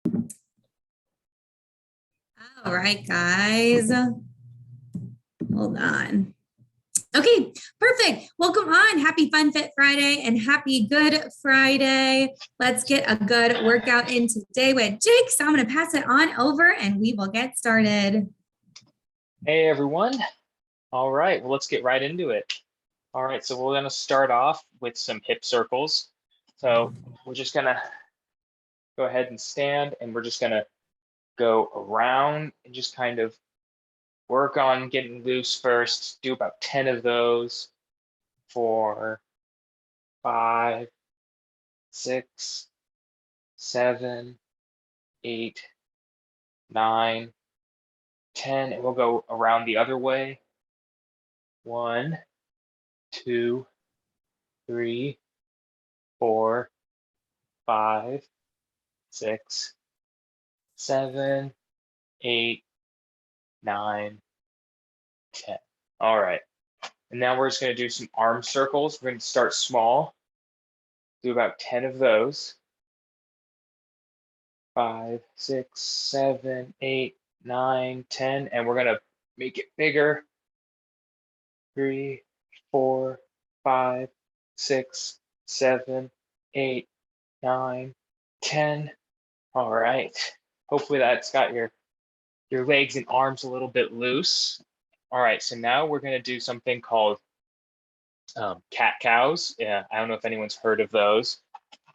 All right, guys. Hold on. Okay, perfect. Welcome on. Happy Fun Fit Friday and happy Good Friday. Let's get a good workout in today with Jake. So I'm going to pass it on over and we will get started. Hey, everyone. All right, well, let's get right into it. All right, so we're going to start off with some hip circles. So we're just going to go ahead and stand, and we're just going to go around and just kind of work on getting loose first. Do about 10 of those. 4, 5, 6, 7, 8, 9, 10, and we'll go around the other way. 1, 2, 3, 4, 5, 6, 7, 8, 9, 10. All right. And now we're just going to do some arm circles. We're going to start small. Do about 10 of those. 5, 6, 7, 8, 9, 10. And we're going to make it bigger. 3, 4, 5, 6, 7, 8, 9, 10. All right. Hopefully that's got your legs and arms a little bit loose. All right, so now we're going to do something called cat cows. Yeah, I don't know if anyone's heard of those,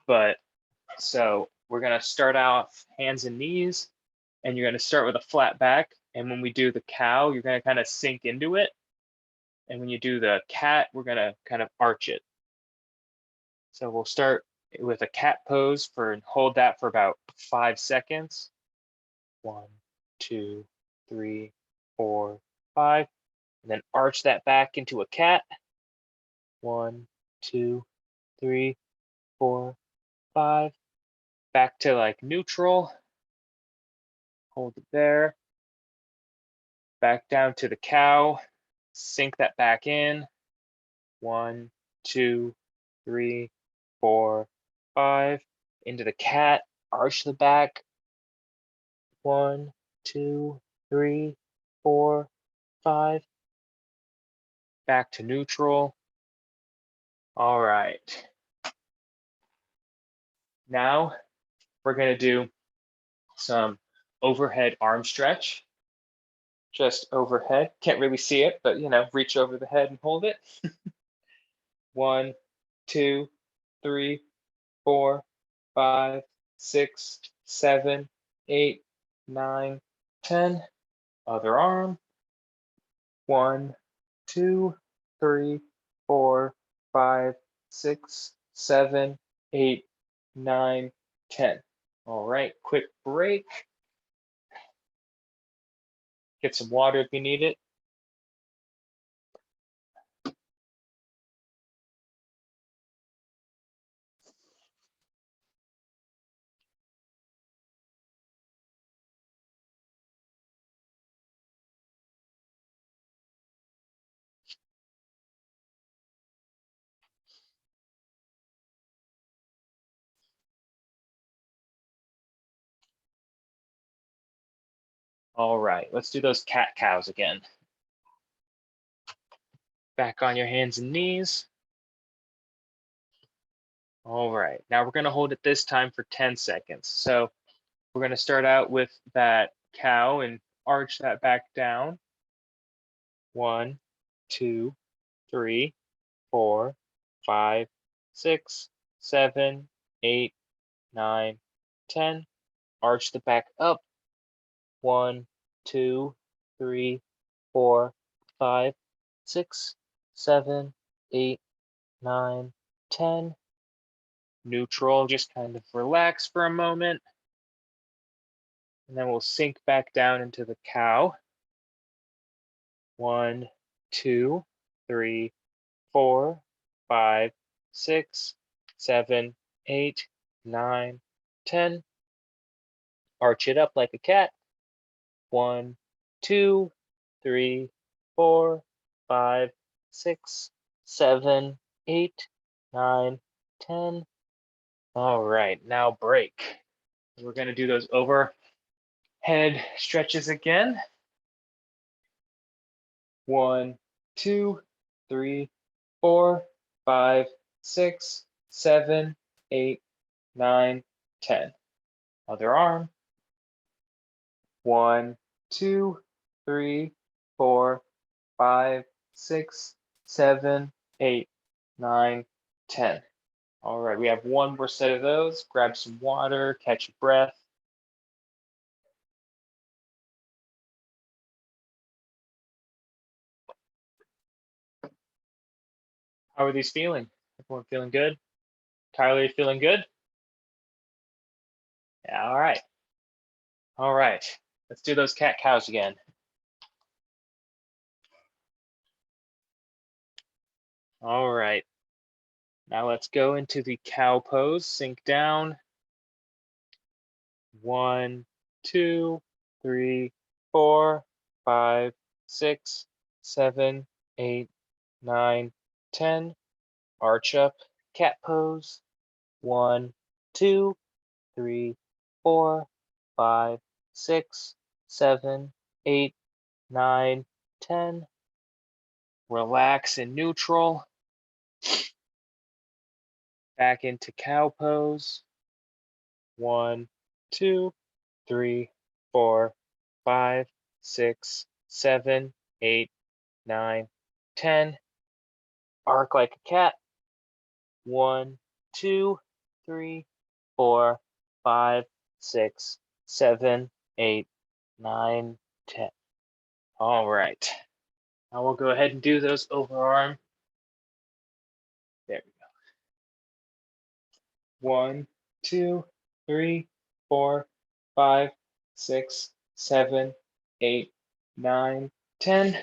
but so we're going to start off hands and knees, and you're going to start with a flat back. And when we do the cow, you're going to kind of sink into it. And when you do the cat, we're going to kind of arch it. So we'll start with a cat pose and hold that for about 5 seconds. 1, 2, 3, 4, 5. And then arch that back into a cat. 1, 2, 3, 4, 5. Back to like neutral. Hold it there. Back down to the cow. Sink that back in. 1, 2, 3, 4, 5. Into the cat. Arch the back. 1, 2, 3, 4, 5. Back to neutral. All right. Now we're going to do some overhead arm stretch. Just overhead. Can't really see it, but reach over the head and hold it. 1, 2, 3, 4, 5, 6, 7, 8, 9, 10. Other arm. 1, 2, 3, 4, 5, 6, 7, 8, 9, 10. All right, quick break. Get some water if you need it. All right, let's do those cat cows again. Back on your hands and knees. All right, now we're going to hold it this time for 10 seconds. So we're going to start out with that cow and arch that back down. 1, 2, 3, 4, 5, 6, 7, 8, 9, 10. Arch the back up. 1, 2, 3, 4, 5, 6, 7, 8, 9, 10. Neutral, just kind of relax for a moment. And then we'll sink back down into the cow. 1, 2, 3, 4, 5, 6, 7, 8, 9, 10. Arch it up like a cat. 1, 2, 3, 4, 5, 6, 7, 8, 9, 10. All right, now break. We're going to do those overhead stretches again. 1, 2, 3, 4, 5, 6, 7, 8, 9, 10. Other arm. 1, 2, 3, 4, 5, 6, 7, 8, 9, 10. All right, we have one more set of those. Grab some water, catch your breath. How are these feeling? Everyone feeling good? Tyler, you feeling good? Yeah, all right. All right, let's do those cat-cows again. All right, now let's go into the cow pose, sink down. 1, 2, 3, 4, 5, 6, 7, 8, 9, 10. Arch up, cat pose. 1, 2, 3, 4, 5, 6, 7, 8, 9, 10. Relax in neutral. Back into cow pose. 1, 2, 3, 4, 5, 6, 7, 8, 9, 10. Arc like a cat. 1, 2, 3, 4, 5, 6, 7, 8, 9, 10. All right. Now we'll go ahead and do those overarm. There we go. 1, 2, 3, 4, 5, 6, 7, 8, 9, 10.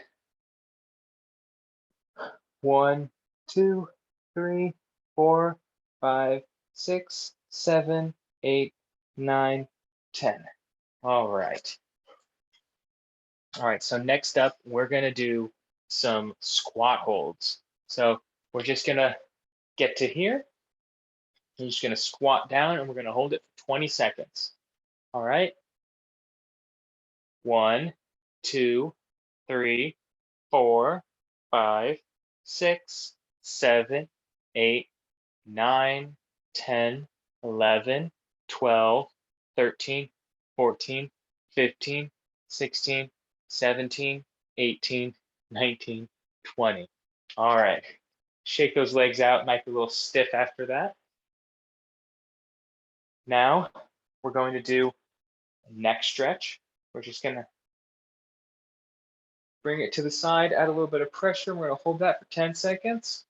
1, 2, 3, 4, 5, 6, 7, 8, 9, 10. All right. All right, so next up, we're gonna do some squat holds. So we're just gonna get to here. We're just gonna squat down and we're gonna hold it for 20 seconds. All right. 1, 2, 3, 4, 5, 6, 7, 8, 9, 10, 11, 12, 13, 14, 15, 16, 17, 18, 19, 20. All right. Shake those legs out. Might be a little stiff after that. Now we're going to do a neck stretch. We're just going to bring it to the side, add a little bit of pressure. We're going to hold that for 10 seconds.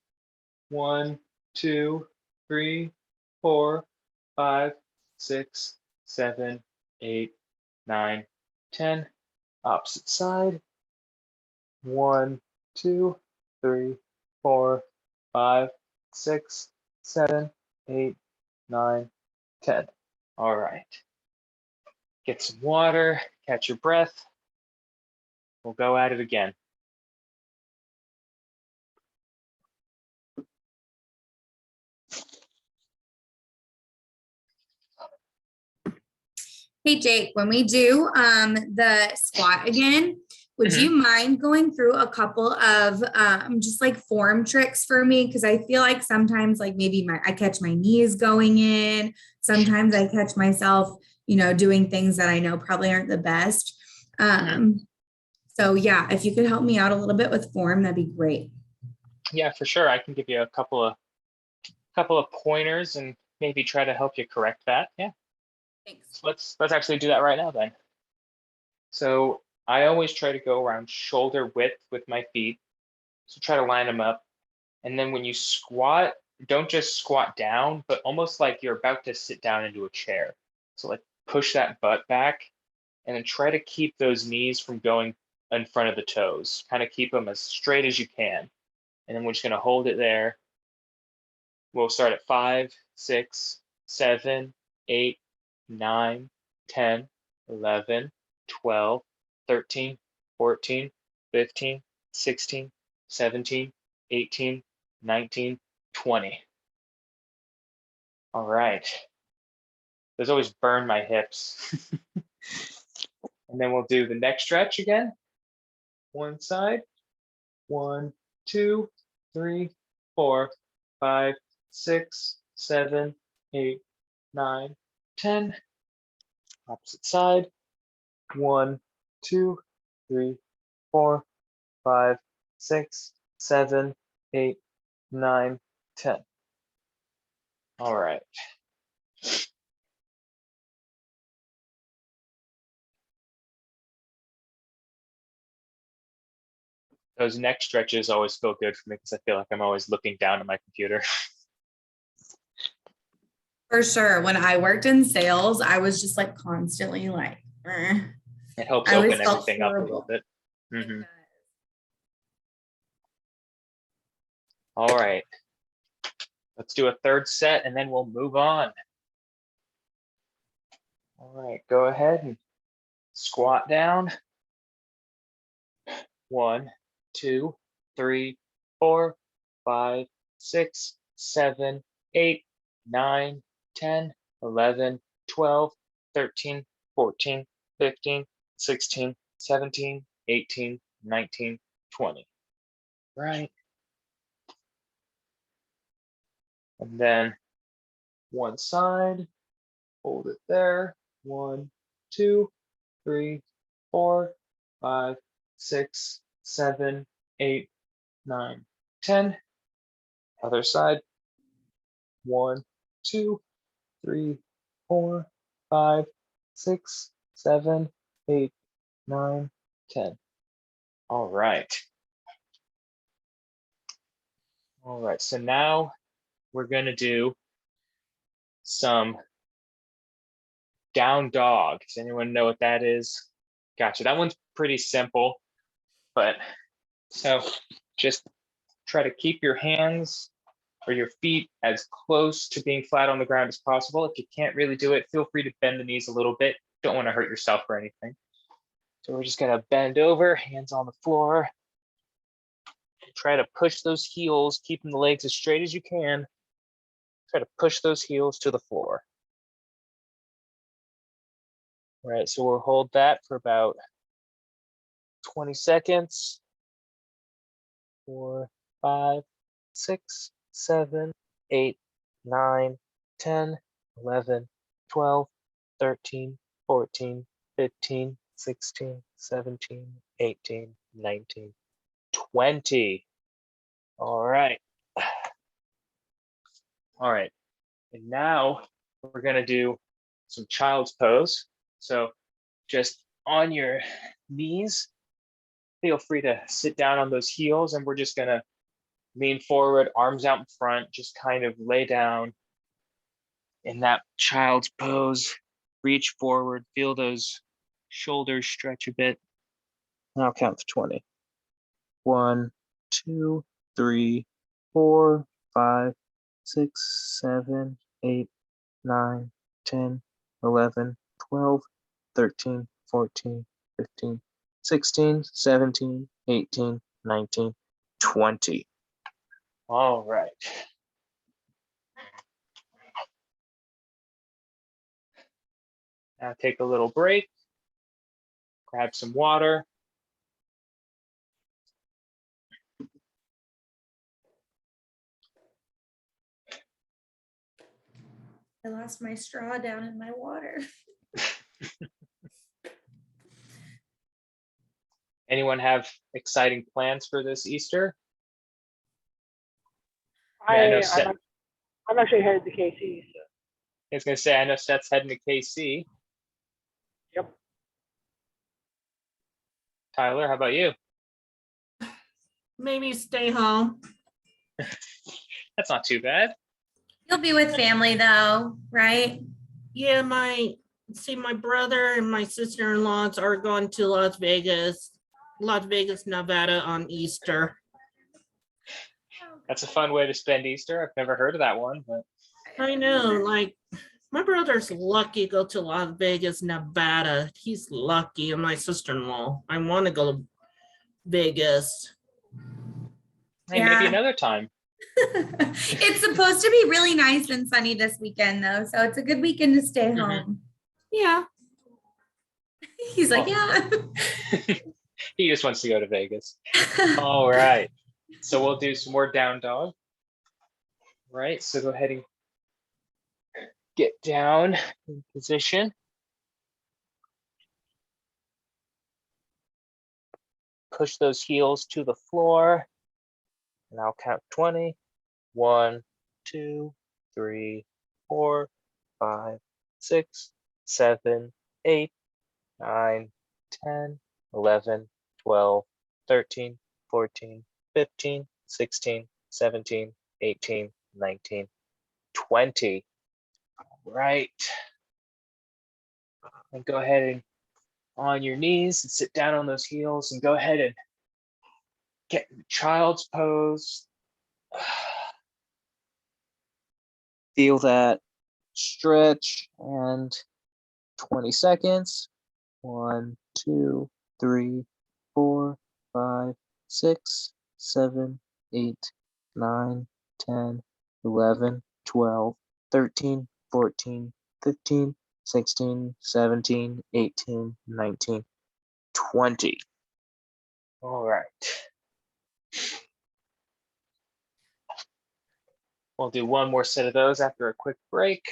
1, 2, 3, 4, 5, 6, 7, 8, 9, 10. Opposite side. 1, 2, 3, 4, 5, 6, 7, 8, 9, 10. All right. Get some water, catch your breath. We'll go at it again. Hey, Jake, when we do the squat again, would you mind going through a couple of just like form tricks for me? Because I feel like sometimes like maybe I catch my knees going in. Sometimes I catch myself, doing things that I know probably aren't the best. So yeah, if you could help me out a little bit with form, that'd be great. Yeah, for sure. I can give you a couple of pointers and maybe try to help you correct that. Yeah. Thanks. So let's actually do that right now then. So I always try to go around shoulder width with my feet. So try to line them up. And then when you squat, don't just squat down, but almost like you're about to sit down into a chair. So like push that butt back and then try to keep those knees from going in front of the toes. Kind of keep them as straight as you can. And then we're just going to hold it there. We'll start at 5, 6, 7, 8, 9, 10, 11, 12, 13, 14, 15, 16, 17, 18, 19, 20. All right. Those always burn my hips. And then we'll do the neck stretch again. One side. 1, 2, 3, 4, 5, 6, 7, 8, 9, 10. Opposite side. 1, 2, 3, 4, 5, 6, 7, 8, 9, 10. All right. Those neck stretches always feel good for me because I feel like I'm always looking down at my computer. For sure. When I worked in sales, I was just like constantly like, It helps I always open felt everything up a little horrible. bit. It Mhm. does. All right. Let's do a third set and then we'll move on. All right, go ahead and squat down. 1, 2, 3, 4, 5, 6, 7, 8, 9, 10, 11, 12, 13, 14, 15, 16, 17, 18, 19, 20. Right. And then one side, hold it there. 1, 2, 3, 4, 5, 6, 7, 8, 9, 10. Other side. 1, 2, 3, 4, 5, 6, 7, 8, 9, 10. All right. All right, so now we're going to do some down dog. Does anyone know what that is? Gotcha. That one's pretty simple, but so just try to keep your hands or your feet as close to being flat on the ground as possible. If you can't really do it, feel free to bend the knees a little bit. Don't want to hurt yourself or anything. So we're just gonna bend over, hands on the floor. Try to push those heels, keeping the legs as straight as you can. Try to push those heels to the floor. All right, so we'll hold that for about 20 seconds. 4, 5, 6, 7, 8, 9, 10, 11, 12, 13, 14, 15, 16, 17, 18, 19, 20. All right. All right. And now we're going to do some child's pose. So just on your knees, feel free to sit down on those heels, and we're just going to lean forward, arms out in front, just kind of lay down in that child's pose. Reach forward, feel those shoulders stretch a bit. And I'll count to 20. 1, 2, 3, 4, 5, 6, 7, 8, 9, 10, 11, 12, 13, 14, 15, 16, 17, 18, 19, 20. All right. Now take a little break, grab some water. I lost my straw down in my water. Anyone have exciting plans for this Easter? I'm actually headed to KC. So. I was going to say, I know Seth's heading to KC. Yep. Tyler, how about you? Maybe stay home. That's not too bad. You'll be with family though, right? Yeah, my brother and my sister-in-laws are going to Las Vegas, Nevada on Easter. That's a fun way to spend Easter. I've never heard of that one, but I know, like my brother's lucky to go to Las Vegas, Nevada. He's lucky, and my sister-in-law. I want to go to Vegas. hey, Yeah. maybe another time. It's supposed to be really nice and sunny this weekend, though. So it's a good weekend to stay home. Yeah. He's like, Oh. yeah. He just wants to go to Vegas. All right. So we'll do some more down dog. Right. So go ahead and get down in position. Push those heels to the floor. And I'll count 20. 1, 2, 3, 4, 5, 6, 7, 8, 9, 10, 11, 12, 13, 14, 15, 16, 17, 18, 19, 20. Right. And go ahead and on your knees and sit down on those heels and go ahead and get in the child's pose. Feel that stretch and 20 seconds. 1, 2, 3, 4, 5, 6, 7, 8, 9, 10, 11, 12, 13, 14, 15, 16, 17, 18, 19, 20. All right. We'll do one more set of those after a quick break.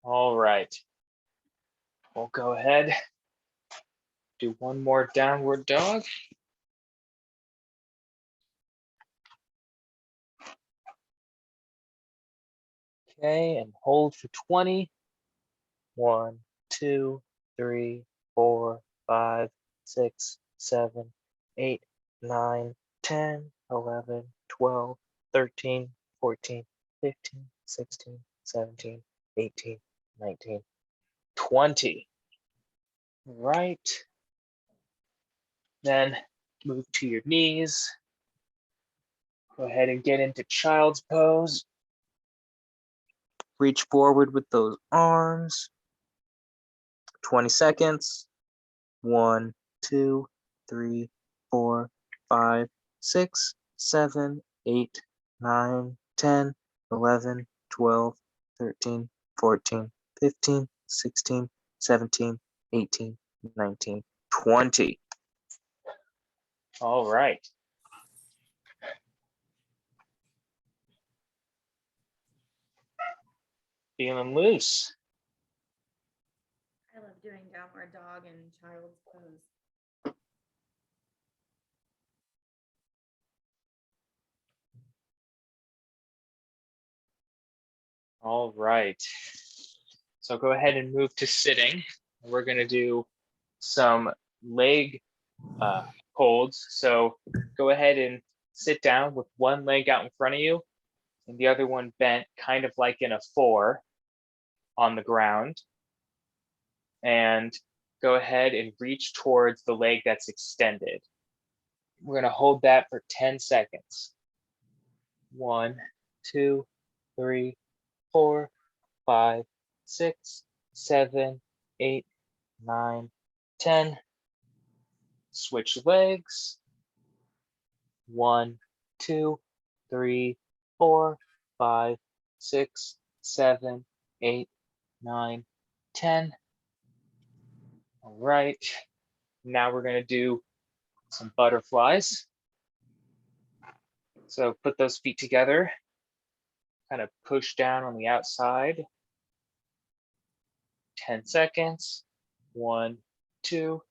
All right. We'll go ahead, do one more downward dog. Okay, and hold for 20. 1, 2, 3, 4, 5, 6, 7, 8, 9, 10, 11, 12, 13, 14, 15, 16, 17, 18, 19, 20. Right. Then move to your knees. Go ahead and get into child's pose. Reach forward with those arms. 20 seconds. 1, 2, 3, 4, 5, 6, 7, 8, 9, 10, 11, 12, 13, 14, 15, 16, 17, 18, 19, 20. All right. Feeling loose. I love doing downward dog and child's pose. All right. So go ahead and move to sitting. We're going to do some leg holds. So go ahead and sit down with one leg out in front of you and the other one bent, kind of like in a 4 on the ground. And go ahead and reach towards the leg that's extended. We're going to hold that for 10 seconds. 1, 2, 3, 4, 5, 6, 7, 8, 9, 10. Switch legs. 1, 2, 3, 4, 5, 6, 7, 8, 9, 10. All right. Now we're going to do some butterflies. So put those feet together, kind of push down on the outside. 10 seconds. 1, 2,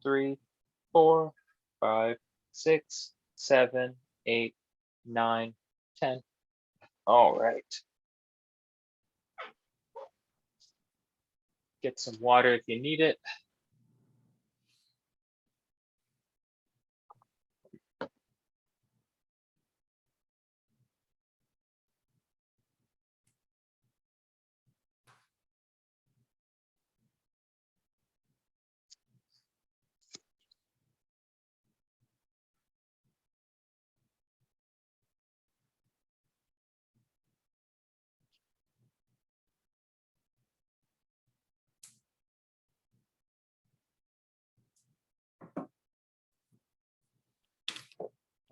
3, 4, 5, 6, 7, 8, 9, 10. All right. Get some water if you need it.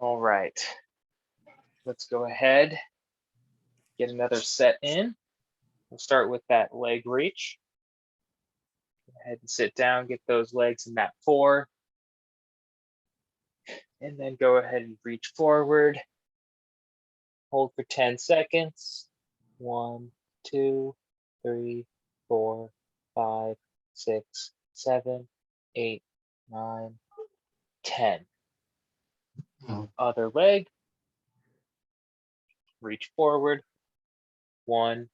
All right. Let's go ahead, get another set in. We'll start with that leg reach. Go ahead and sit down, get those legs in that 4. And then go ahead and reach forward. Hold for 10 seconds. 1, 2, 3, 4, 5, 6, 7, 8, 9, 10. Other leg. Reach forward. 1,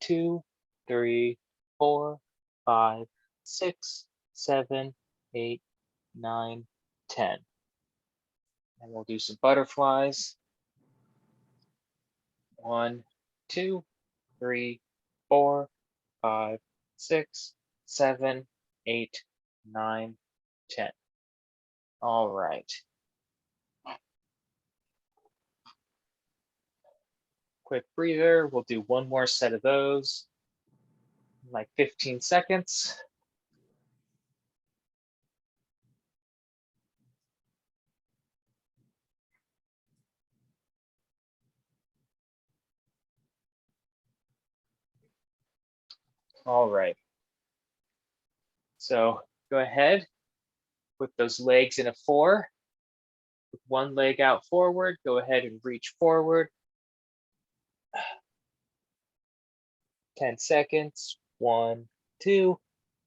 2, 3, 4, 5, 6, 7, 8, 9, 10. And we'll do some butterflies. 1, 2, 3, 4, 5, 6, 7, 8, 9, 10. All right. Quick breather. We'll do one more set of those, like 15 seconds. All right. So go ahead, put those legs in a 4. With one leg out forward, go ahead and reach forward. 10 seconds. 1, 2,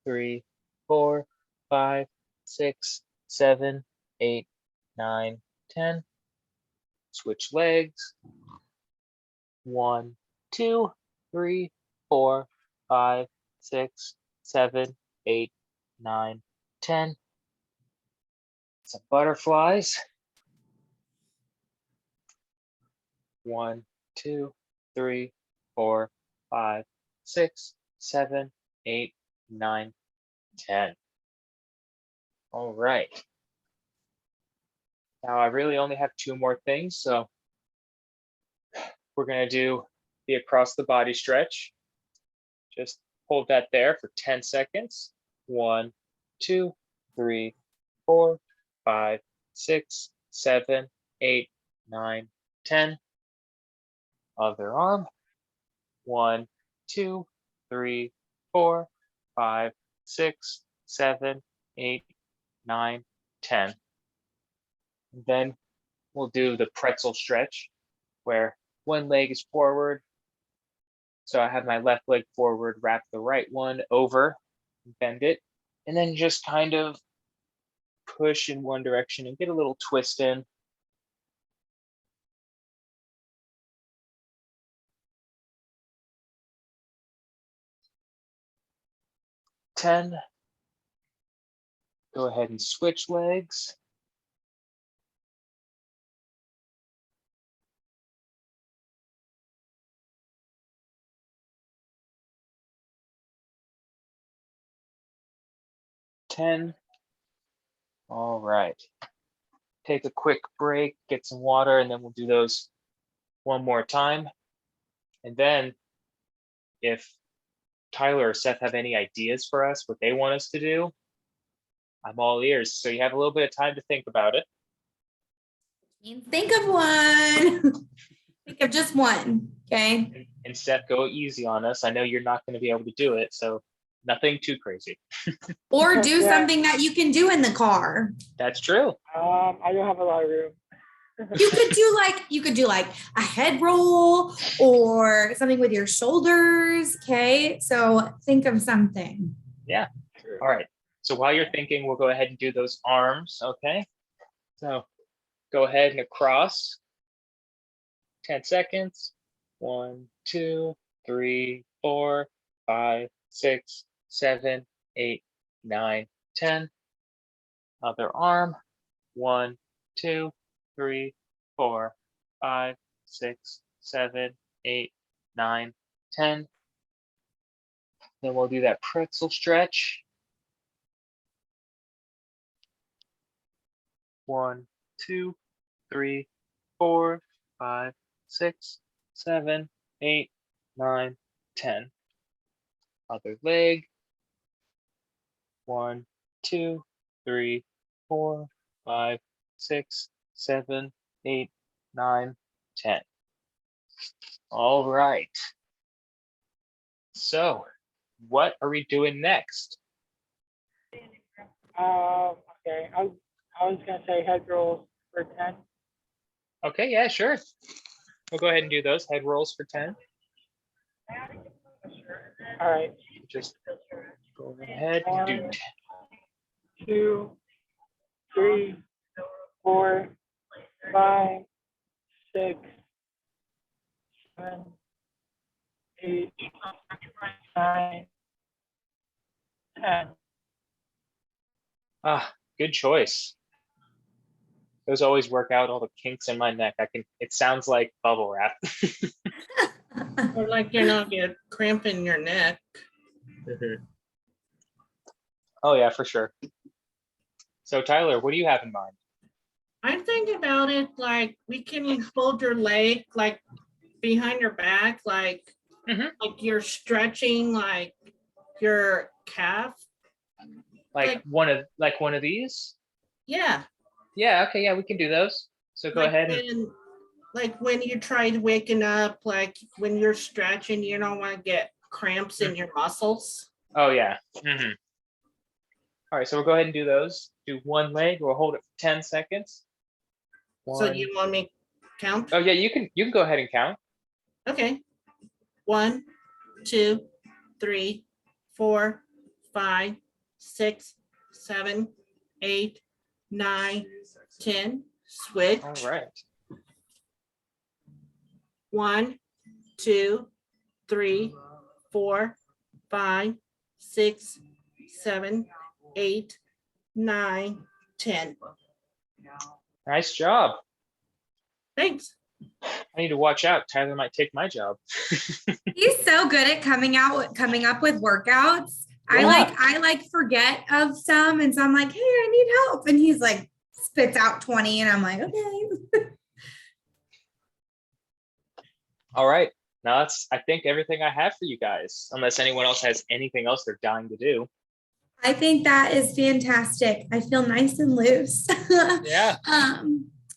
3, 4, 5, 6, 7, 8, 9, 10. Switch legs. 1, 2, 3, 4, 5, 6, 7, 8, 9, 10. Some butterflies. 1, 2, 3, 4, 5, 6, 7, 8, 9, 10. All right. Now I really only have 2 more things, so we're going to do the across the body stretch. Just hold that there for 10 seconds. 1, 2, 3, 4, 5, 6, 7, 8, 9, 10. Other arm. 1, 2, 3, 4, 5, 6, 7, 8, 9, 10. And then we'll do the pretzel stretch where one leg is forward. So I have my left leg forward, wrap the right one over, bend it, and then just kind of push in one direction and get a little twist in. 10. Go ahead and switch legs. 10. All right. Take a quick break, get some water, and then we'll do those one more time. And then if Tyler or Seth have any ideas for us, what they want us to do, I'm all ears. So you have a little bit of time to think about it. Think of one. Think of just one. Okay. And Seth, go easy on us. I know you're not going to be able to do it, so nothing too crazy. Or do Yeah. something that you can do in the car. That's true. I don't have a lot of room. You could do like a head roll or something with your shoulders. Okay. So think of something. Yeah. All right. So while you're thinking, we'll go ahead and do those arms. Okay. So go ahead and across. 10 seconds. 1, 2, 3, 4, 5, 6, 7, 8, 9, 10. Other arm. 1, 2, 3, 4, 5, 6, 7, 8, 9, 10. Then we'll do that pretzel stretch. 1, 2, 3, 4, 5, 6, 7, 8, 9, 10. Other leg. 1, 2, 3, 4, 5, 6, 7, 8, 9, 10. All right. So what are we doing next? Okay. I was gonna say head rolls for 10. Okay, yeah, sure. We'll go ahead and do those head rolls for 10. All right. Just go ahead and do 1, 2, 3, 4, 5, 6, 7, 8, 9, 10. Good choice. Those always work out all the kinks in my neck. It sounds like bubble wrap. Or like you're not get cramp in your neck. Oh yeah, for sure. So Tyler, what do you have in mind? I'm thinking about it like we can hold your leg like behind your back, like you're stretching like your calf. Like one of these? Yeah. Yeah, okay, yeah, we can do those. So go like ahead and when you try waking up, like when you're stretching, you don't want to get cramps in your muscles. oh yeah. All right, so we'll go ahead and do those. Do one leg, we'll hold it for 10 seconds. So you want me to count? Oh yeah, you can go ahead and count. Okay. 1, 2, 3, 4, 5, 6, 7, 8, 9, 10. Switch. All right. 1, 2, 3, 4, 5, 6, 7, 8, 9, 10. Nice job. Thanks. I need to watch out. Tyler might take my job. He's so good at coming up with workouts. Yeah. I like forget of some, and so I'm like, hey, I need help. And he's like spits out 20, and I'm like, okay. All right. Now that's, I think, everything I have for you guys, unless anyone else has anything else they're dying to do. I think that is fantastic. I feel nice and loose. Yeah.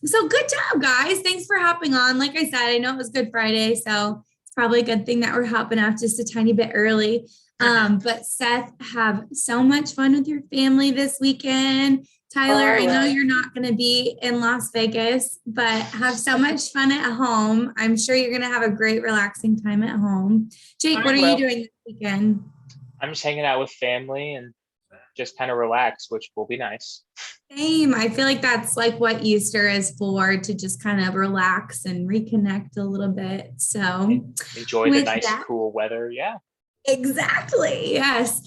So good job, guys. Thanks for hopping on. Like I said, I know it was Good Friday, so it's probably a good thing that we're hopping off just a tiny bit early. But Seth, have so much fun with your family this weekend. Tyler, I know you're not going to be in Las Vegas, but have so much fun at home. I'm sure you're going to have a great, relaxing time at home. Jake, what are you doing this weekend? I'm just hanging out with family and just kind of relax, which will be nice. Same. I feel like that's like what Easter is for, to just kind of relax and reconnect a little bit. So enjoy the nice, cool weather. Yeah. Exactly. Yes.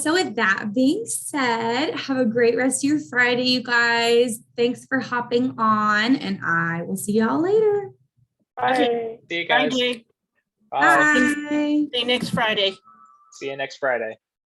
So with that being said, have a great rest of your Friday, you guys. Thanks for hopping on, and I will see y'all later. Bye. See you guys. Bye, Jake. Bye. Bye. See you next Friday. See you next Friday.